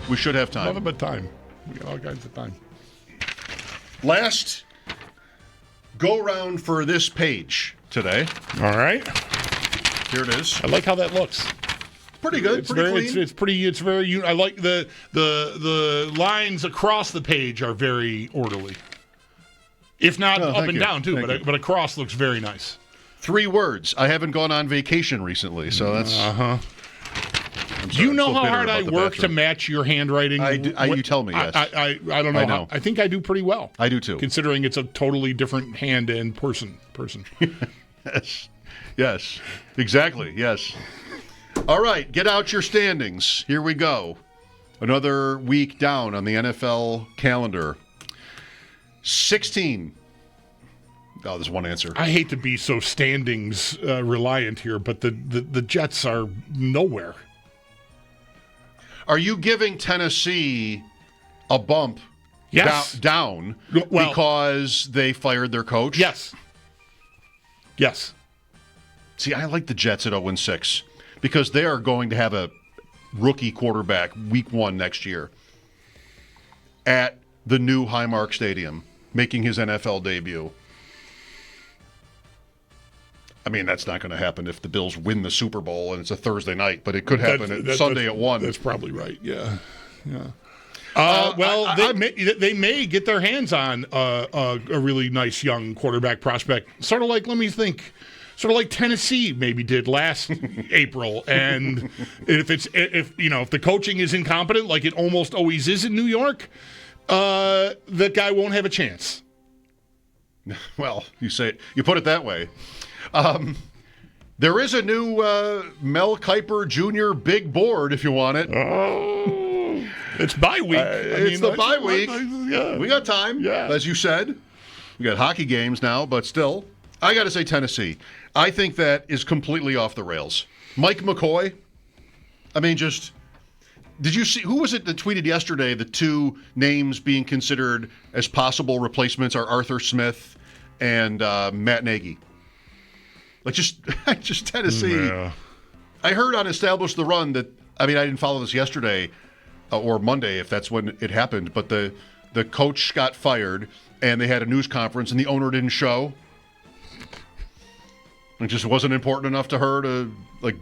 We should have time. Nothing but time. We got all kinds of time. Last go-round for this page today. All right. Here it is. I like how that looks. Pretty good. It's pretty very, clean. it's pretty. It's very. I like the lines across the page are very orderly. If not up and down too, but across looks very nice. 3 words. I haven't gone on vacation recently, so that's. Do you know how hard I work to match your handwriting? You tell me. Yes. I don't know. I know. I think I do pretty well. I do too. Considering it's a totally different hand and person. Yes. Yes. Exactly. Yes. All right. Get out your standings. Here we go. Another week down on the NFL calendar. 16. Oh, there's one answer. I hate to be so standings reliant here, but the Jets are nowhere. Are you giving Tennessee a bump down because they fired their coach? Yes. See, I like the Jets at 0-6 because they are going to have a rookie quarterback week 1 next year at the new Highmark Stadium, making his NFL debut. I mean, that's not going to happen if the Bills win the Super Bowl and it's a Thursday night, but it could happen Sunday at 1. That's probably right, yeah. They may get their hands on a really nice young quarterback prospect, sort of like Tennessee maybe did last April. And if the coaching is incompetent, like it almost always is in New York, the guy won't have a chance. Well, you put it that way. There is a new Mel Kiper Jr. big board if you want it. Oh, it's bye week. It's the bye week. Yeah. We got time, as you said. We got hockey games now, but still. I got to say Tennessee. I think that is completely off the rails. Mike McCoy, I mean, did you see, who was it that tweeted yesterday the 2 names being considered as possible replacements are Arthur Smith and Matt Nagy? Like, just Tennessee. Yeah. I heard on Establish the Run that, I mean, I didn't follow this yesterday or Monday if that's when it happened, but the coach got fired and they had a news conference and the owner didn't show. It just wasn't important enough to her to,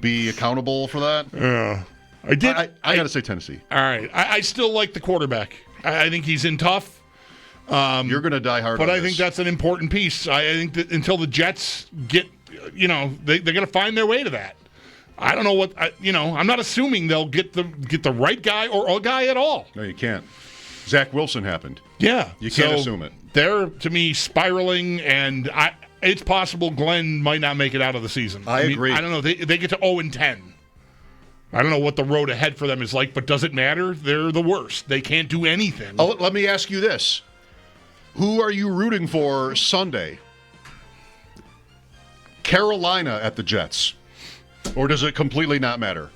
be accountable for that. Yeah. I got to say Tennessee. All right. I still like the quarterback. I think he's in tough. You're going to die hard but on I think that's an important piece. I think that until the Jets get, they're going to find their way to that. I don't know what, I'm not assuming they'll get the right guy or a guy at all. No, you can't. Zach Wilson happened. Yeah. You can't assume it. They're, to me, spiraling, and it's possible Glenn might not make it out of the season. I agree. I don't know. They get to 0-10. I don't know what the road ahead for them is like, but does it matter? They're the worst. They can't do anything. Let me ask you this. Who are you rooting for Sunday? Carolina at the Jets? Or does it completely not matter?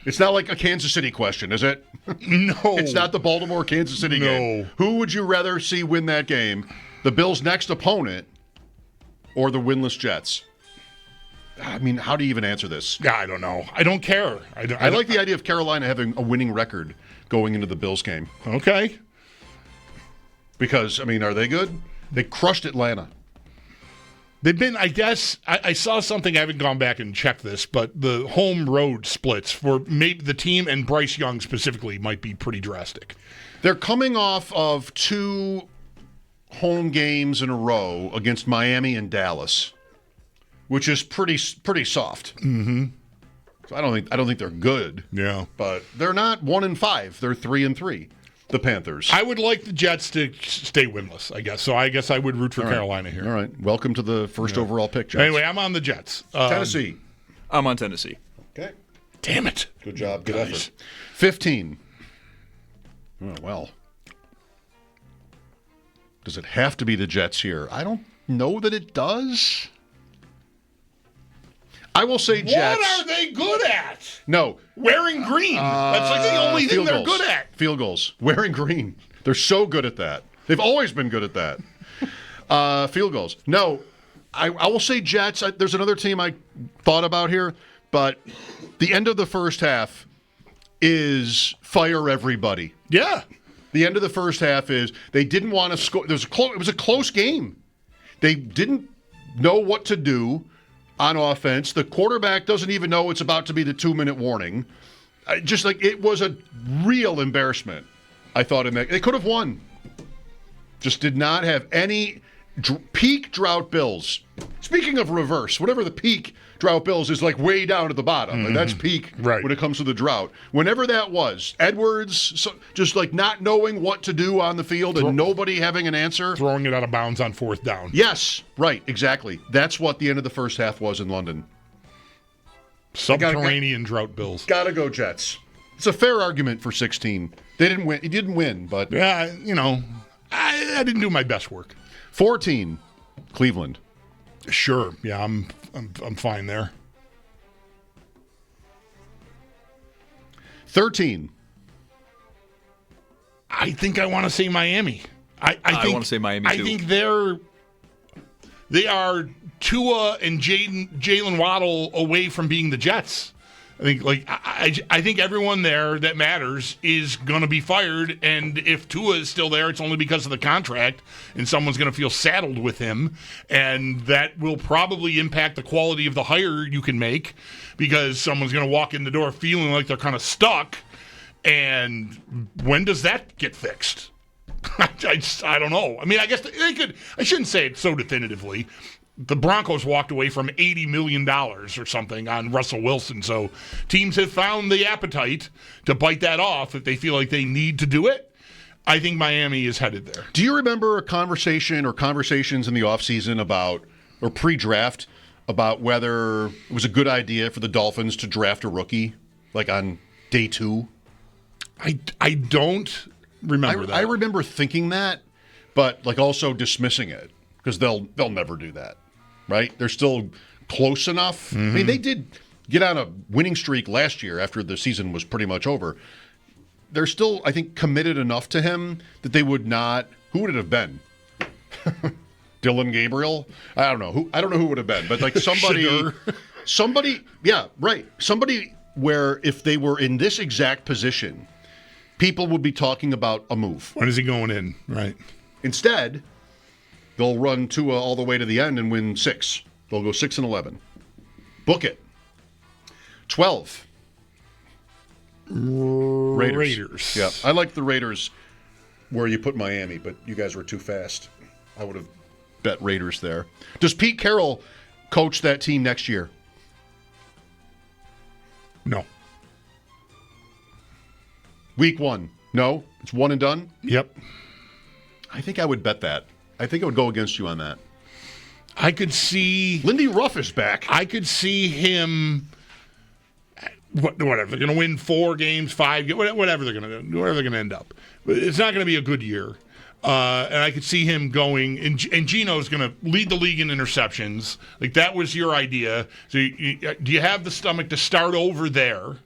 It's not like a Kansas City question, is it? No. It's not the Baltimore-Kansas City game. Who would you rather see win that game? The Bills' next opponent or the winless Jets? I mean, how do you even answer this? I don't know. I don't care. I like the idea of Carolina having a winning record going into the Bills game. Okay. Because, I mean, are they good? They crushed Atlanta. They've been, I guess, I saw something, I haven't gone back and checked this, but the home road splits for maybe the team and Bryce Young specifically might be pretty drastic. They're coming off of 2 home games in a row against Miami and Dallas, which is pretty soft. Mm-hmm. So I don't think they're good. Yeah. But they're not 1-5. They're 3-3. The Panthers. I would like the Jets to stay winless, I guess. So I guess I would root for Carolina here. All right. Welcome to the first overall pick, Jets. Anyway, I'm on the Jets. Tennessee. I'm on Tennessee. Okay. Damn it. Good job. Good effort. 15. Oh, well. Does it have to be the Jets here? I don't know that it does. I will say Jets. What are they good at? No. Wearing green. That's like the only thing they're good at. Field goals. Wearing green. They're so good at that. They've always been good at that. Field goals. No. I will say Jets. There's another team I thought about here, but the end of the first half is fire everybody. Yeah. The end of the first half is they didn't want to score. It was a close game. They didn't know what to do on offense. The quarterback doesn't even know it's about to be the 2-minute warning. Just like it was a real embarrassment, I thought, in that. They could have won. Just did not have any peak drought Bills. Speaking of reverse, whatever the peak drought Bills is, like way down at the bottom. And that's peak when it comes to the drought. Whenever that was, Edwards just like not knowing what to do on the field and nobody having an answer. Throwing it out of bounds on 4th down. Yes, right, exactly. That's what the end of the first half was in London. Subterranean drought Bills. Gotta go Jets. It's a fair argument for 16. They didn't win. He didn't win, but yeah, I didn't do my best work. 14, Cleveland. Sure. Yeah, I'm fine there. 13. I think I want to say Miami. I want to say Miami too. I think they are Tua and Jalen Waddle away from being the Jets. I think I think everyone there that matters is going to be fired, and if Tua is still there, it's only because of the contract, and someone's going to feel saddled with him, and that will probably impact the quality of the hire you can make, because someone's going to walk in the door feeling like they're kind of stuck, and when does that get fixed? I don't know. I mean, I guess they could. I shouldn't say it so definitively. The Broncos walked away from $80 million or something on Russell Wilson. So teams have found the appetite to bite that off if they feel like they need to do it. I think Miami is headed there. Do you remember a conversation or conversations in the offseason about, or pre-draft, about whether it was a good idea for the Dolphins to draft a rookie, like on day 2? I don't remember that. I remember thinking that, but like also dismissing it because they'll never do that. Right? They're still close enough. I mean, they did get on a winning streak last year after the season was pretty much over. They're still, I think, committed enough to him that they would not. Who would it have been? Dylan Gabriel? I don't know. I don't know who it would have been, but like somebody, yeah, right. Somebody where if they were in this exact position, people would be talking about a move. When is he going in? Right. Instead, they'll run Tua all the way to the end and win 6. They'll go 6-11. Book it. 12. Raiders. Yeah, I like the Raiders where you put Miami, but you guys were too fast. I would have bet Raiders there. Does Pete Carroll coach that team next year? No. Week 1. No? It's one and done? Yep. I think I would bet that. I think I would go against you on that. I could see Lindy Ruff is back. I could see him. Whatever, they're going to win 4 games, 5, whatever they're going to do, whatever they're going to end up. But it's not going to be a good year. And I could see him going, and Geno's going to lead the league in interceptions. Like that was your idea. So do you have the stomach to start over there?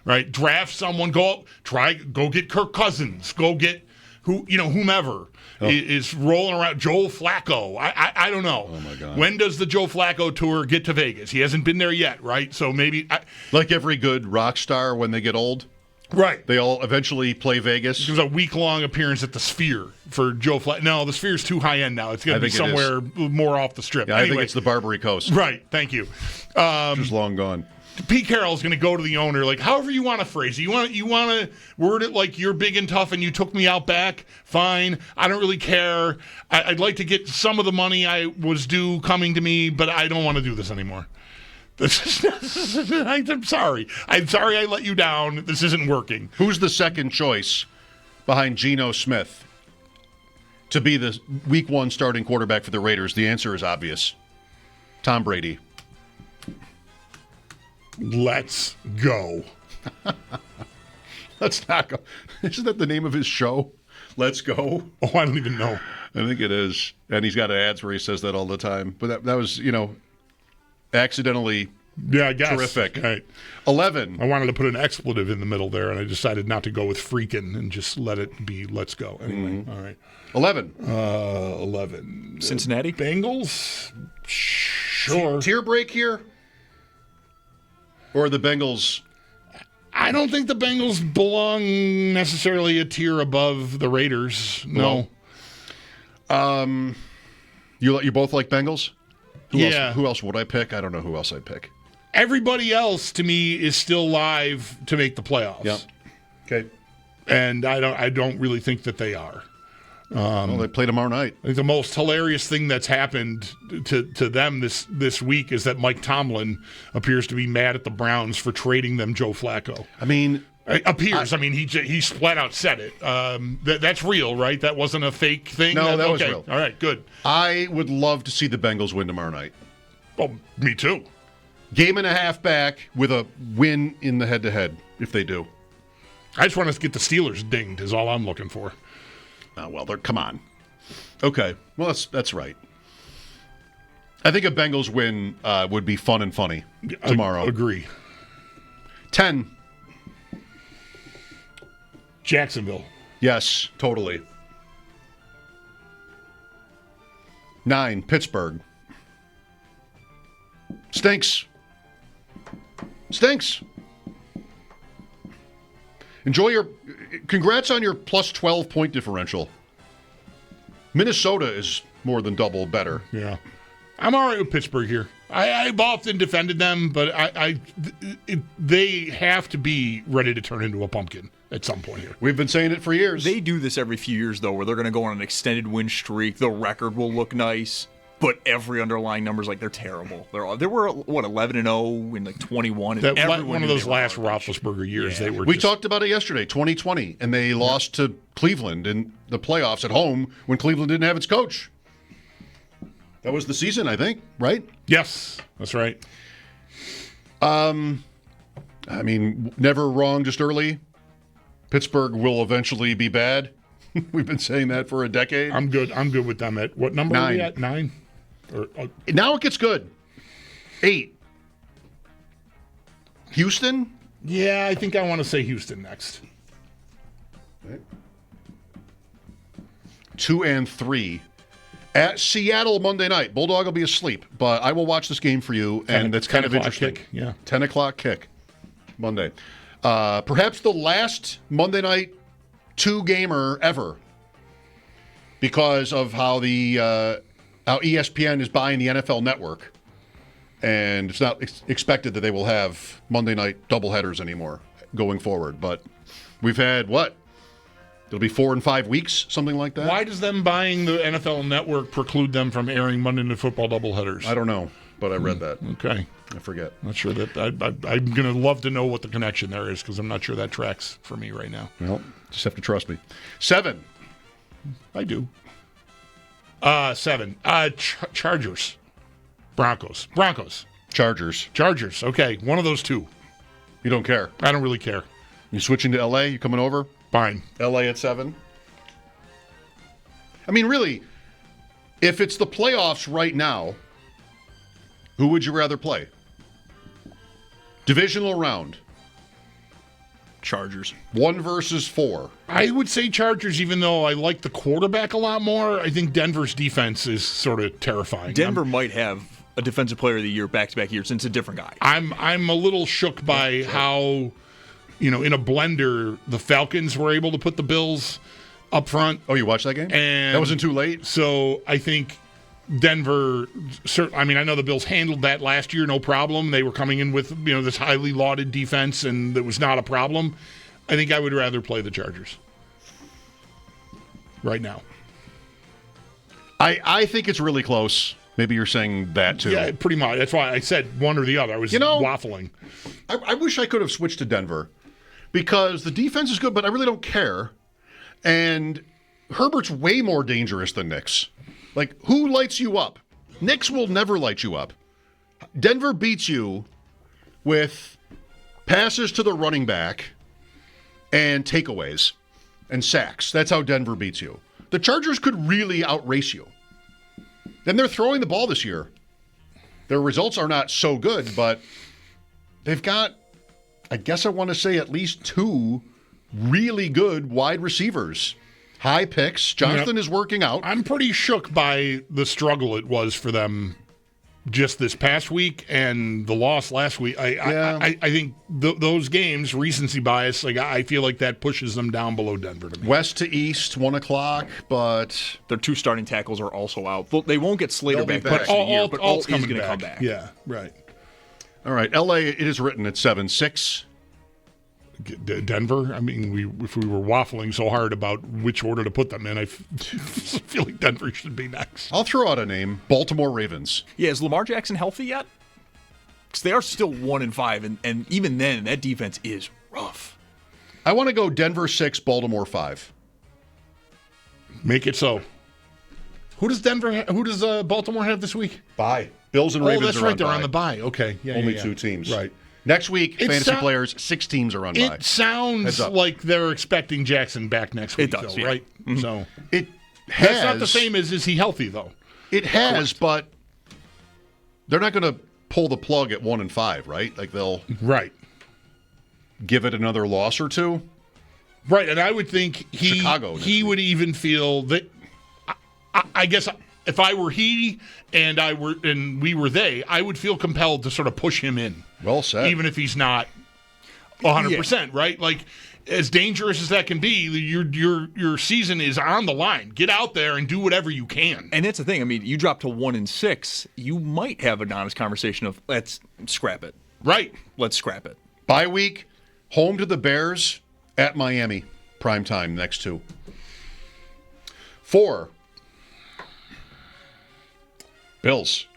Right? Draft someone. Go get Kirk Cousins. Go get whomever. Is rolling around. Joe Flacco. I don't know. Oh, my God. When does the Joe Flacco tour get to Vegas? He hasn't been there yet, right? So maybe. Like every good rock star when they get old. Right. They all eventually play Vegas. There's a week-long appearance at the Sphere for Joe Flacco. No, the Sphere's too high-end now. It's going to be somewhere more off the strip. Yeah, anyway. I think it's the Barbary Coast. Right. Thank you. Just long gone. Pete Carroll's going to go to the owner, like, however you want to phrase it. You want to word it like you're big and tough and you took me out back? Fine. I don't really care. I'd like to get some of the money I was due coming to me, but I don't want to do this anymore. I'm sorry. I'm sorry I let you down. This isn't working. Who's the second choice behind Geno Smith to be the week 1 starting quarterback for the Raiders? The answer is obvious. Tom Brady. Let's go. Let's not go. Isn't that the name of his show? Let's go. Oh, I don't even know. I think it is. And he's got ads where he says that all the time. But that was, accidentally I guess. Terrific. Right. 11. I wanted to put an expletive in the middle there, and I decided not to go with freaking and just let it be let's go. Anyway, all right. 11. 11. Cincinnati? Bengals? Sure. Tier break here? Or are the Bengals I don't think the Bengals belong necessarily a tier above the Raiders. No. You both like Bengals? Yeah. Who else would I pick? I don't know who else I'd pick. Everybody else, to me, is still live to make the playoffs. Yep. Okay. And I don't really think that they are. Well, they play tomorrow night. I think the most hilarious thing that's happened to them this week is that Mike Tomlin appears to be mad at the Browns for trading them Joe Flacco. I mean, he flat out said it. That's real, right? That wasn't a fake thing? No, that was real. All right, good. I would love to see the Bengals win tomorrow night. Oh, me too. Game and a half back with a win in the head-to-head, if they do. I just want to get the Steelers dinged is all I'm looking for. Oh, well, come on. Okay, well, that's right. I think a Bengals win would be fun and funny tomorrow. I agree. 10. Jacksonville. Yes, totally. 9. Pittsburgh. Stinks. Congrats on your plus 12 point differential. Minnesota is more than double better. Yeah. I'm all right with Pittsburgh here. I've often defended them, but they have to be ready to turn into a pumpkin at some point here. We've been saying it for years. They do this every few years, though, where they're going to go on an extended win streak. The record will look nice, but every underlying number is like they're terrible. They were 11-0 in like 21. And one of those last Roethlisberger years. Yeah. We talked about it yesterday, 2020, and they lost to Cleveland in the playoffs at home when Cleveland didn't have its coach. That was the season, I think, right? Yes, that's right. I mean, never wrong, just early. Pittsburgh will eventually be bad. We've been saying that for a decade. I'm good with them at what number 9. are we at? 9? Now it gets good. 8. Houston? Yeah, I think I want to say Houston next. Okay. 2 and 3. At Seattle Monday night. Bulldog will be asleep, but I will watch this game for you, and that's kind of interesting. Kick, yeah. 10 o'clock kick Monday. Perhaps the last Monday night 2-gamer ever because of how how ESPN is buying the NFL Network, and it's not expected that they will have Monday night doubleheaders anymore going forward. But we've had what? It'll be 4 and 5 weeks, something like that. Why does them buying the NFL Network preclude them from airing Monday Night Football doubleheaders? I don't know, but I read that. Okay. I forget. Not sure that I'm going to love to know what the connection there is because I'm not sure that tracks for me right now. Well, just have to trust me. 7. I do. 7. Chargers. Broncos. Chargers. Okay, one of those two. You don't care. I don't really care. You switching to LA? You coming over? Fine. LA at 7. I mean, really, if it's the playoffs right now, who would you rather play? Divisional round. Chargers. 1 versus 4. I would say Chargers, even though I like the quarterback a lot more. I think Denver's defense is sort of terrifying. Denver might have a defensive player of the year back-to-back years since it's a different guy. I'm a little shook by how, in a blender, the Falcons were able to put the Bills up front. Oh, you watched that game? And that wasn't too late? So I think Denver, I know the Bills handled that last year, no problem. They were coming in with, this highly lauded defense, and it was not a problem. I think I would rather play the Chargers right now. I think it's really close. Maybe you're saying that, too. Yeah, pretty much. That's why I said one or the other. I was waffling. I wish I could have switched to Denver because the defense is good, but I really don't care. And Herbert's way more dangerous than Nick's. Like, who lights you up? Nick's will never light you up. Denver beats you with passes to the running back and takeaways and sacks. That's how Denver beats you. The Chargers could really outrace you. And they're throwing the ball this year. Their results are not so good, but they've got, I guess I want to say, at least 2 really good wide receivers. High picks. Jonathan is working out. I'm pretty shook by the struggle it was for them just this past week and the loss last week. I think those games, recency bias, like I feel like that pushes them down below Denver to me. West to East, 1 o'clock, but Their 2 starting tackles are also out. They won't get Slater They'll be back, back. the rest of the year, but Alt's Alt is coming going to come back. back. Yeah, right. all right. LA, it is written at 7-6. Denver. I mean, if we were waffling so hard about which order to put them in, I feel like Denver should be next. I'll throw out a name: Baltimore Ravens. Yeah, is Lamar Jackson healthy yet? Because they are still 1-5, and even then, that defense is rough. I want to go Denver 6, Baltimore 5. Make it so. Who does Baltimore have this week? Bye. Bills and Ravens. Oh, that's are right. on They're bye. on the bye. Okay. Yeah, Only yeah. 2 teams. Right. Next week, It fantasy sou- players, 6 teams are on bye. It sounds Heads up. like they're expecting Jackson back next week, does, though, yeah. right? So It has. that's not the same as is he healthy, though? It has, but they're not going to pull the plug at 1-5, right? Like they'll Right. give it another loss or 2. Right, and I would think Chicago next he week. would even feel that. I guess if I were he and we were they, I would feel compelled to sort of push him in, Well said. even if he's not 100%. Right, like as dangerous as that can be, your season is on the line. Get out there and do whatever you can. And that's the thing. I mean, you drop to 1-6, you might have an honest conversation of let's scrap it. Right. Let's scrap it. Bye week, home to the Bears, at Miami, prime time, next 2. 4, Bills.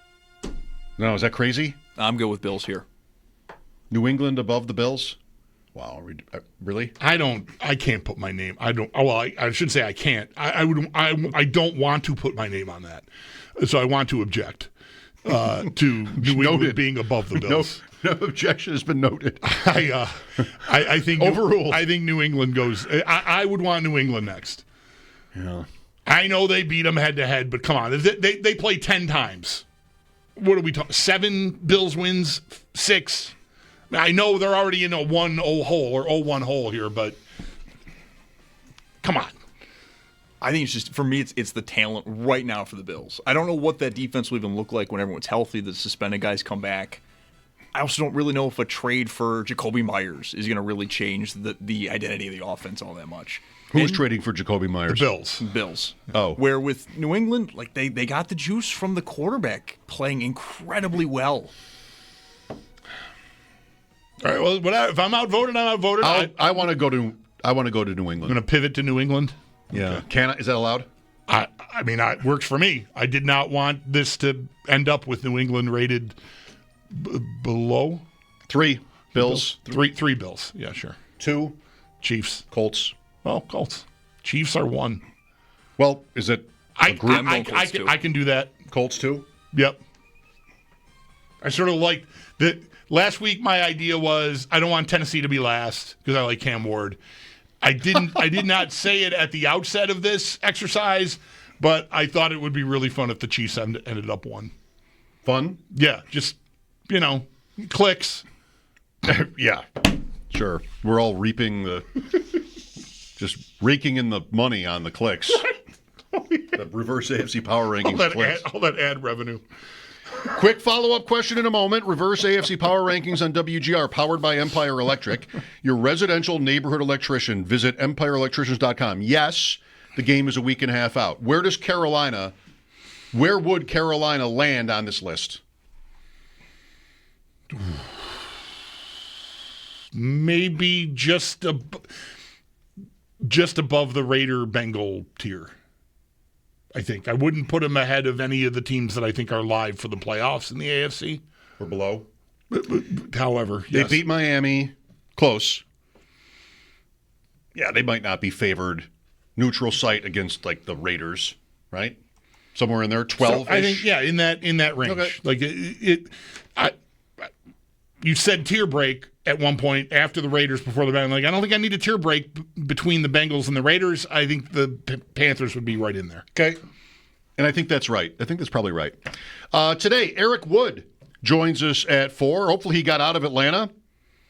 No, is that crazy? I'm good with Bills here. New England above the Bills? Wow, really? I can't put my name. I shouldn't say I can't. I don't want to put my name on that. So I want to object to New England being above the Bills. No objection has been noted. I think Overruled. I think New England goes. I would want New England next. Yeah. I know they beat them head to head, but come on, they play 10 times. What are we talking? 7 Bills wins, 6. I know they're already in a 1-0 hole or 0-1 hole here, but come on. I think it's just, for me, it's the talent right now for the Bills. I don't know what that defense will even look like when everyone's healthy, the suspended guys come back. I also don't really know if a trade for Jacoby Myers is going to really change the identity of the offense all that much. Who's trading for Jacoby Myers? The Bills. Oh. Where with New England, like they got the juice from the quarterback playing incredibly well. All right. Well, whatever. If I'm outvoted, I'm outvoted. I want to go to New I'm England. going to pivot to New England. Yeah. Is that allowed? I mean, it works for me. I did not want this to end up with New England rated below 3 Bills. 3 Bills. Yeah, sure. 2 Chiefs. Colts. Oh, Colts. Chiefs are 1. Well, is it a group? I can do that. Colts 2? Yep. I sort of like that. Last week, my idea was I don't want Tennessee to be last because I like Cam Ward. I did not say it at the outset of this exercise, but I thought it would be really fun if the Chiefs ended up 1. Fun? Yeah, just clicks. Yeah. Sure. We're all reaping just raking in the money on the clicks. The Reverse AFC Power Rankings clicks. All that ad revenue. Quick follow-up question in a moment. Reverse AFC Power Rankings on WGR, powered by Empire Electric. Your residential neighborhood electrician. Visit empireelectricians.com. Yes, the game is a week and a half out. Where would Carolina land on this list? Maybe just above the Raider Bengal tier. I think I wouldn't put them ahead of any of the teams that I think are live for the playoffs in the AFC. Or below? However, They yes. beat Miami. Close. Yeah, they might not be favored. Neutral site against the Raiders, right? Somewhere in there, 12. I think in that range. Okay. Like you said tier break at one point after the Raiders before the Bengals. Like I don't think I need a tier break between the Bengals and the Raiders. I think the Panthers would be right in there. Okay. And I think that's right. I think that's probably right. Today, Eric Wood joins us at 4. Hopefully he got out of Atlanta.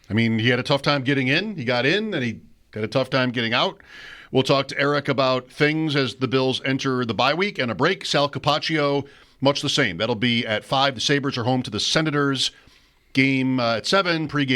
I mean, he had a tough time getting in. He got in, and he had a tough time getting out. We'll talk to Eric about things as the Bills enter the bye week and a break. Sal Capaccio much the same. That'll be at 5. The Sabres are home to the Senators. Game at 7, pregame